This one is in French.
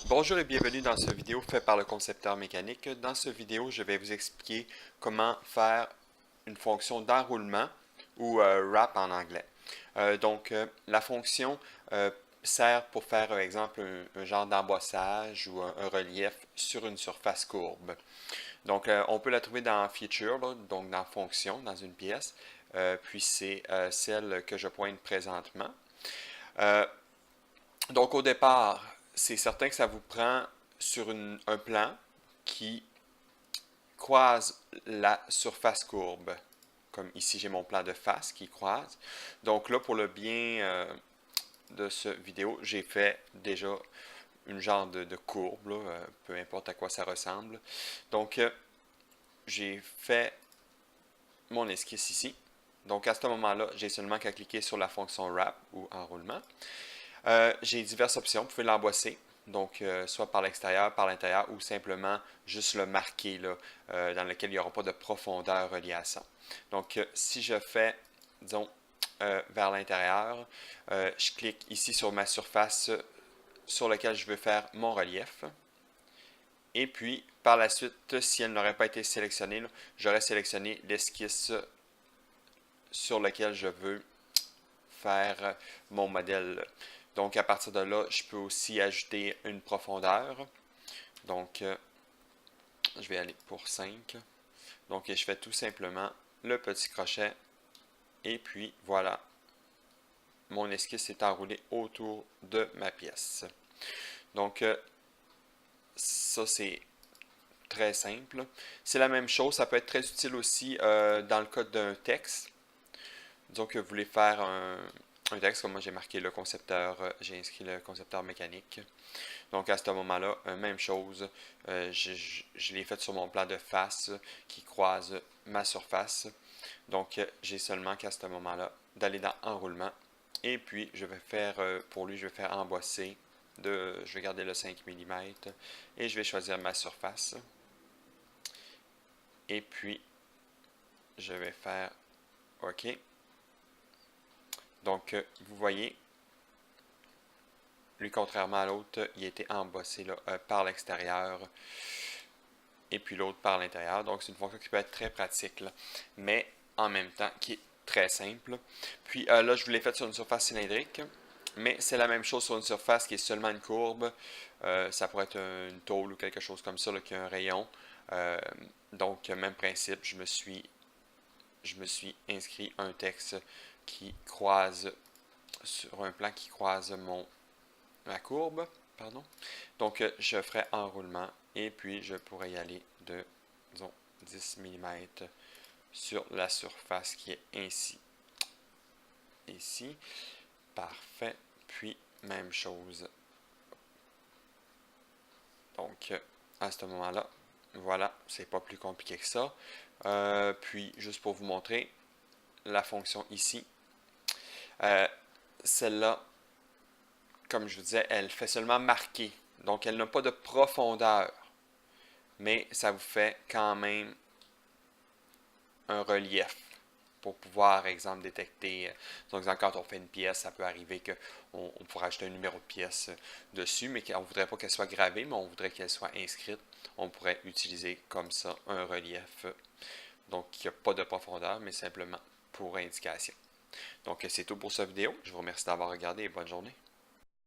Bonjour et bienvenue dans cette vidéo faite par le concepteur mécanique. Dans cette vidéo, je vais vous expliquer comment faire une fonction d'enroulement ou wrap en anglais. La fonction sert pour faire, par exemple, un genre d'embossage ou un relief sur une surface courbe. On peut la trouver dans Feature, là, donc dans Fonction, dans une pièce. Puis c'est celle que je pointe présentement. Euh, au départ, c'est certain que ça vous prend sur un plan qui croise la surface courbe. Comme ici, j'ai mon plan de face qui croise. Donc là, pour le bien de cette vidéo, j'ai fait déjà une genre de courbe, là, peu importe à quoi ça ressemble. J'ai fait mon esquisse ici. Donc, à ce moment-là, j'ai seulement qu'à cliquer sur la fonction wrap ou enroulement. J'ai diverses options. Vous pouvez l'embosser, soit par l'extérieur, par l'intérieur, ou simplement juste le marquer là, dans lequel il n'y aura pas de profondeur reliée à ça. Si je fais, disons, vers l'intérieur, je clique ici sur ma surface sur laquelle je veux faire mon relief. Et puis, par la suite, si elle n'aurait pas été sélectionnée, j'aurais sélectionné l'esquisse sur lequel je veux faire mon modèle. Donc, à partir de là, je peux aussi ajouter une profondeur. Je vais aller pour 5. Donc, je fais tout simplement le petit crochet. Et puis, voilà. Mon esquisse est enroulée autour de ma pièce. Donc, ça, c'est très simple. C'est la même chose. Ça peut être très utile aussi dans le cas d'un texte. Disons que vous voulez faire un texte, comme moi j'ai marqué le concepteur, j'ai inscrit le concepteur mécanique. Donc à ce moment-là, même chose, je l'ai fait sur mon plan de face qui croise ma surface. Donc j'ai seulement qu'à ce moment-là d'aller dans enroulement. Et puis je vais faire, pour lui, je vais faire embosser, je vais garder le 5 mm et je vais choisir ma surface. Et puis je vais faire OK. Donc, vous voyez, lui, contrairement à l'autre, il a été embossé là, par l'extérieur et puis l'autre par l'intérieur. Donc, c'est une fonction qui peut être très pratique, là, mais en même temps qui est très simple. Puis là, je vous l'ai fait sur une surface cylindrique, mais c'est la même chose sur une surface qui est seulement une courbe. Ça pourrait être une tôle ou quelque chose comme ça là, qui a un rayon. Même principe, je me suis inscrit un texte qui croise sur un plan qui croise ma courbe. Pardon. Donc, je ferai enroulement et puis je pourrais y aller de, disons, 10 mm sur la surface qui est ainsi. Ici. Parfait. Puis, même chose. Donc, à ce moment-là, voilà, c'est pas plus compliqué que ça. Puis, juste pour vous montrer la fonction ici. Celle-là, comme je vous disais, elle fait seulement marquer. Donc, elle n'a pas de profondeur. Mais ça vous fait quand même un relief pour pouvoir, par exemple, détecter. Donc, quand on fait une pièce, ça peut arriver qu'on pourra ajouter un numéro de pièce dessus, mais qu'on ne voudrait pas qu'elle soit gravée, mais on voudrait qu'elle soit inscrite. On pourrait utiliser comme ça un relief. Donc, il n'y a pas de profondeur, mais simplement pour indication. Donc, c'est tout pour cette vidéo. Je vous remercie d'avoir regardé et bonne journée.